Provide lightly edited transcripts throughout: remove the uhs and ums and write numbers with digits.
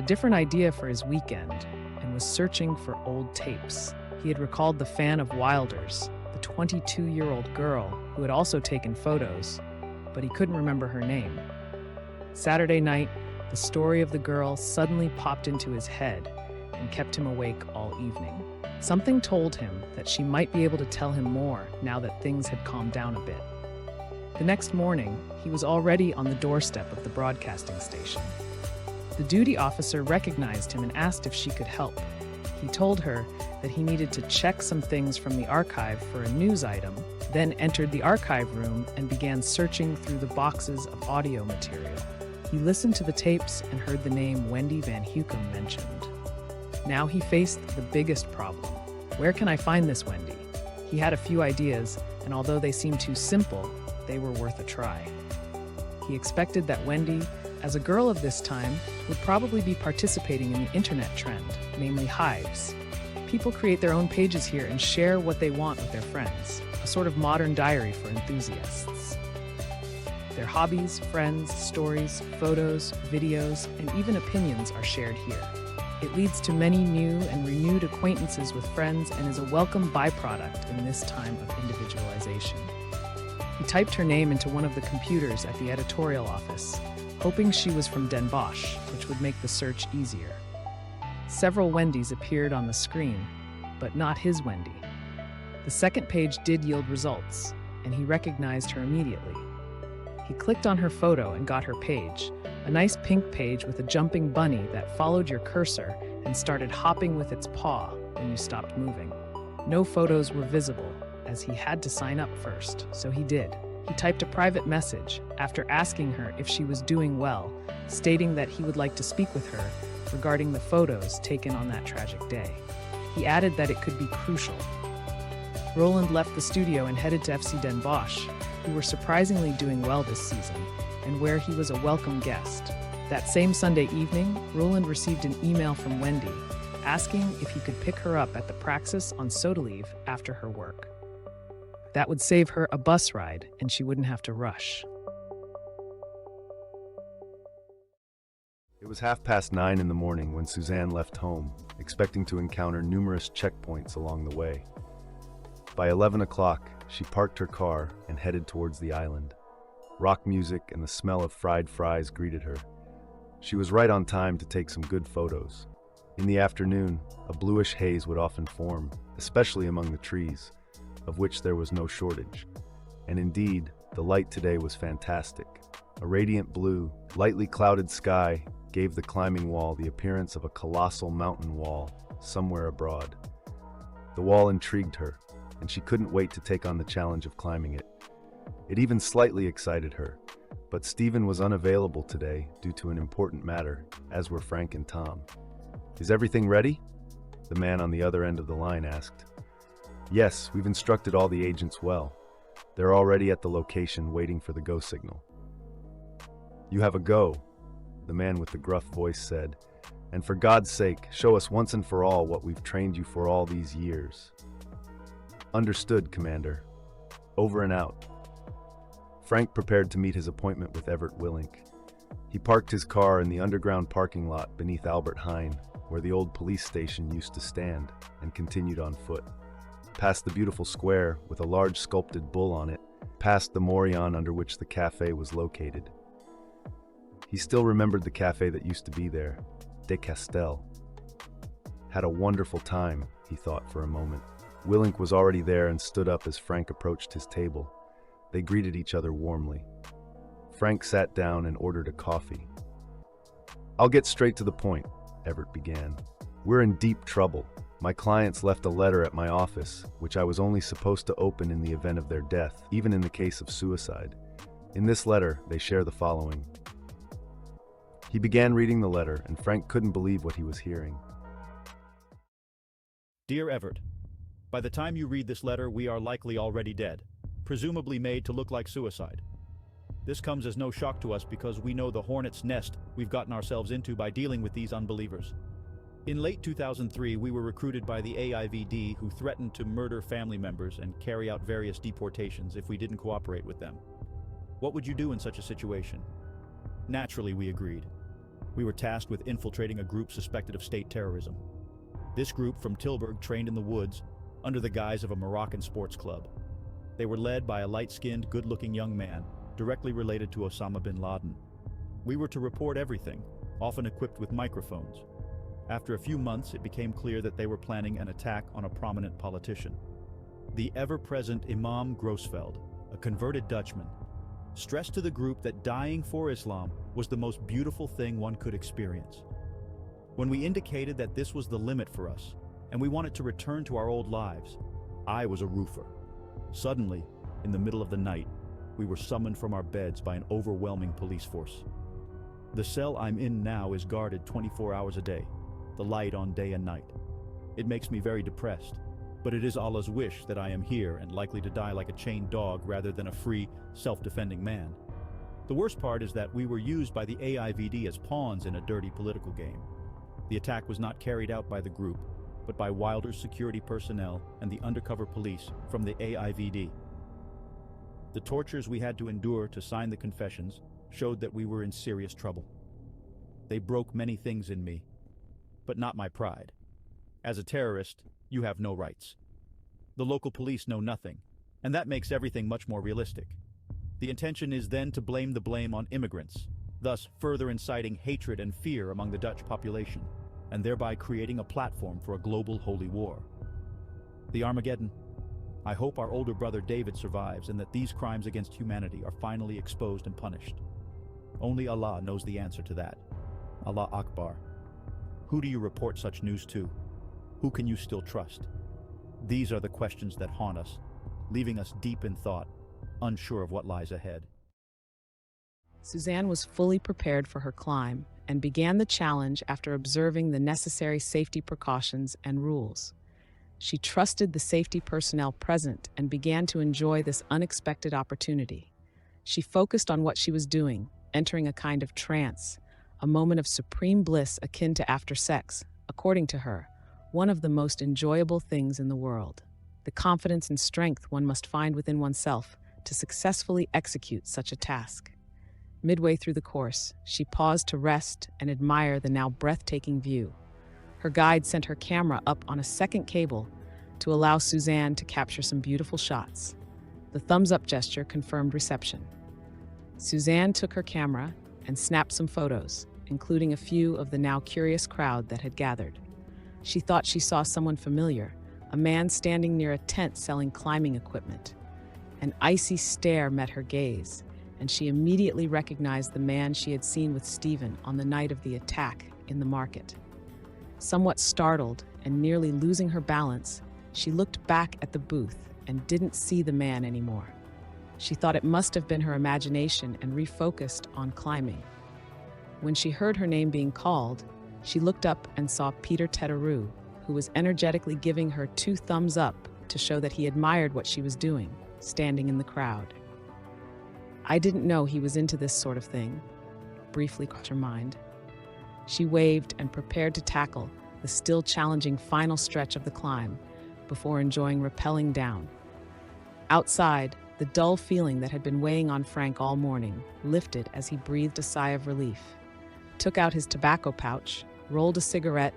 different idea for his weekend and was searching for old tapes. He had recalled the fan of Wilder's, the 22-year-old girl who had also taken photos, but he couldn't remember her name. Saturday night, the story of the girl suddenly popped into his head and kept him awake all evening. Something told him that she might be able to tell him more now that things had calmed down a bit. The next morning, he was already on the doorstep of the broadcasting station. The duty officer recognized him and asked if she could help. He told her that he needed to check some things from the archive for a news item, then entered the archive room and began searching through the boxes of audio material. He listened to the tapes and heard the name Wendy Van Hucum mentioned. Now he faced the biggest problem. Where can I find this Wendy? He had a few ideas, and although they seemed too simple, they were worth a try. He expected that Wendy, as a girl of this time, would probably be participating in the internet trend, namely hives. People create their own pages here and share what they want with their friends, a sort of modern diary for enthusiasts. Their hobbies, friends, stories, photos, videos, and even opinions are shared here. It leads to many new and renewed acquaintances with friends and is a welcome byproduct in this time of individualization. He typed her name into one of the computers at the editorial office, hoping she was from Bosch, which would make the search easier. Several Wendys appeared on the screen, but not his Wendy. The second page did yield results, and he recognized her immediately. He clicked on her photo and got her page, a nice pink page with a jumping bunny that followed your cursor and started hopping with its paw when you stopped moving. No photos were visible, as he had to sign up first, so he did. He typed a private message after asking her if she was doing well, stating that he would like to speak with her regarding the photos taken on that tragic day. He added that it could be crucial. Roland left the studio and headed to FC Den Bosch, who were surprisingly doing well this season, and where he was a welcome guest. That same Sunday evening, Roland received an email from Wendy, asking if he could pick her up at the Praxis on Sodalive after her work. That would save her a bus ride, and she wouldn't have to rush. It was 9:30 in the morning when Suzanne left home, expecting to encounter numerous checkpoints along the way. By 11 o'clock, she parked her car and headed towards the island. Rock music and the smell of fried fries greeted her. She was right on time to take some good photos. In the afternoon, a bluish haze would often form, especially among the trees, of which there was no shortage. And indeed, the light today was fantastic. A radiant blue, lightly clouded sky gave the climbing wall the appearance of a colossal mountain wall somewhere abroad. The wall intrigued her, and she couldn't wait to take on the challenge of climbing it. It even slightly excited her, but Stephen was unavailable today due to an important matter, as were Frank and Tom. "Is everything ready?" the man on the other end of the line asked. "Yes, we've instructed all the agents well. They're already at the location waiting for the go signal." "You have a go," the man with the gruff voice said, "and for God's sake, show us once and for all what we've trained you for all these years." "Understood, Commander. Over and out." Frank prepared to meet his appointment with Everett Willink. He parked his car in the underground parking lot beneath Albert Heijn, where the old police station used to stand, and continued on foot. Past the beautiful square with a large sculpted bull on it, past the morion under which the cafe was located. He still remembered the cafe that used to be there, De Castel. Had a wonderful time, he thought for a moment. Willink was already there and stood up as Frank approached his table. They greeted each other warmly. Frank sat down and ordered a coffee. "I'll get straight to the point," Everett began. "We're in deep trouble. My clients left a letter at my office, which I was only supposed to open in the event of their death, even in the case of suicide. In this letter, they share the following." He began reading the letter, and Frank couldn't believe what he was hearing. Dear Everett, by the time you read this letter, we are likely already dead, presumably made to look like suicide. This comes as no shock to us because we know the hornet's nest we've gotten ourselves into by dealing with these unbelievers. In late 2003, we were recruited by the AIVD, who threatened to murder family members and carry out various deportations if we didn't cooperate with them. What would you do in such a situation? Naturally, we agreed. We were tasked with infiltrating a group suspected of state terrorism. This group from Tilburg trained in the woods under the guise of a Moroccan sports club. They were led by a light-skinned, good-looking young man, directly related to Osama bin Laden. We were to report everything, often equipped with microphones. After a few months, it became clear that they were planning an attack on a prominent politician. The ever-present Imam Grossveld, a converted Dutchman, stressed to the group that dying for Islam was the most beautiful thing one could experience. When we indicated that this was the limit for us, and we wanted to return to our old lives, I was a roofer. Suddenly, in the middle of the night, we were summoned from our beds by an overwhelming police force. The cell I'm in now is guarded 24 hours a day, the light on day and night. It makes me very depressed, but it is Allah's wish that I am here and likely to die like a chained dog rather than a free, self-defending man. The worst part is that we were used by the AIVD as pawns in a dirty political game. The attack was not carried out by the group, but by Wilder's security personnel and the undercover police from the AIVD. The tortures we had to endure to sign the confessions showed that we were in serious trouble. They broke many things in me, but not my pride. As a terrorist, you have no rights. The local police know nothing, and that makes everything much more realistic. The intention is then to blame the blame on immigrants, thus further inciting hatred and fear among the Dutch population, and thereby creating a platform for a global holy war. The Armageddon. I hope our older brother David survives and that these crimes against humanity are finally exposed and punished. Only Allah knows the answer to that. Allah Akbar. Who do you report such news to? Who can you still trust? These are the questions that haunt us, leaving us deep in thought, unsure of what lies ahead. Suzanne was fully prepared for her climb and began the challenge after observing the necessary safety precautions and rules. She trusted the safety personnel present and began to enjoy this unexpected opportunity. She focused on what she was doing, entering a kind of trance, a moment of supreme bliss akin to after sex, according to her, one of the most enjoyable things in the world. The confidence and strength one must find within oneself to successfully execute such a task. Midway through the course, she paused to rest and admire the now breathtaking view. Her guide sent her camera up on a second cable to allow Suzanne to capture some beautiful shots. The thumbs-up gesture confirmed reception. Suzanne took her camera and snapped some photos, including a few of the now curious crowd that had gathered. She thought she saw someone familiar, a man standing near a tent selling climbing equipment. An icy stare met her gaze, and she immediately recognized the man she had seen with Stephen on the night of the attack in the market. Somewhat startled and nearly losing her balance, she looked back at the booth and didn't see the man anymore. She thought it must have been her imagination and refocused on climbing. When she heard her name being called, she looked up and saw Peter Teteru, who was energetically giving her 2 thumbs up to show that he admired what she was doing, standing in the crowd. I didn't know he was into this sort of thing, briefly crossed her mind. She waved and prepared to tackle the still challenging final stretch of the climb before enjoying rappelling down. Outside, the dull feeling that had been weighing on Frank all morning lifted as he breathed a sigh of relief, took out his tobacco pouch, rolled a cigarette,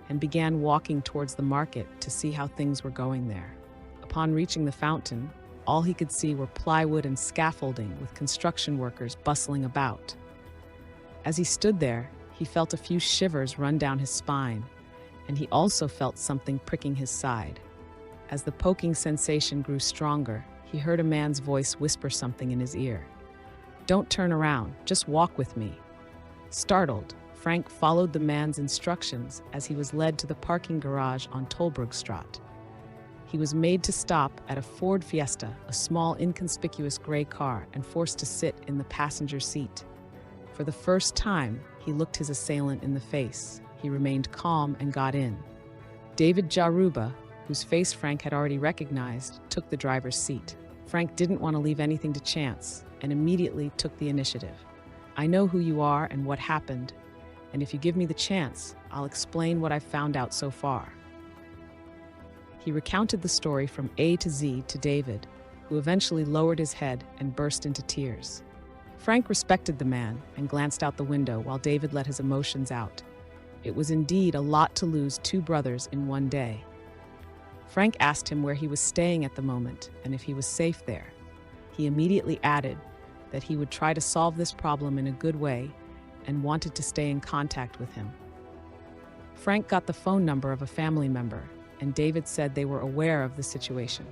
and began walking towards the market to see how things were going there. Upon reaching the fountain, all he could see were plywood and scaffolding with construction workers bustling about. As he stood there, he felt a few shivers run down his spine, and he also felt something pricking his side. As the poking sensation grew stronger, he heard a man's voice whisper something in his ear. "Don't turn around, just walk with me." Startled, Frank followed the man's instructions as he was led to the parking garage on Tolbrugstraat. He was made to stop at a Ford Fiesta, a small, inconspicuous gray car, and forced to sit in the passenger seat. For the first time, he looked his assailant in the face. He remained calm and got in. David Jaruba, whose face Frank had already recognized, took the driver's seat. Frank didn't want to leave anything to chance and immediately took the initiative. "I know who you are and what happened, and if you give me the chance, I'll explain what I've found out so far." He recounted the story from A to Z to David, who eventually lowered his head and burst into tears. Frank respected the man and glanced out the window while David let his emotions out. It was indeed a lot to lose two brothers in one day. Frank asked him where he was staying at the moment and if he was safe there. He immediately added that he would try to solve this problem in a good way and wanted to stay in contact with him. Frank got the phone number of a family member, and David said they were aware of the situation.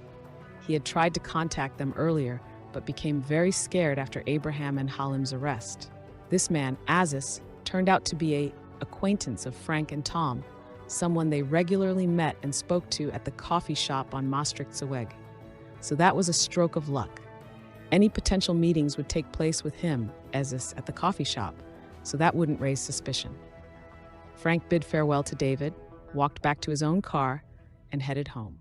He had tried to contact them earlier, but became very scared after Abraham and Halim's arrest. This man, Aziz, turned out to be an acquaintance of Frank and Tom, someone they regularly met and spoke to at the coffee shop on Maastrichtse. So that was a stroke of luck. Any potential meetings would take place with him, Aziz, at the coffee shop, so that wouldn't raise suspicion. Frank bid farewell to David, walked back to his own car, and headed home.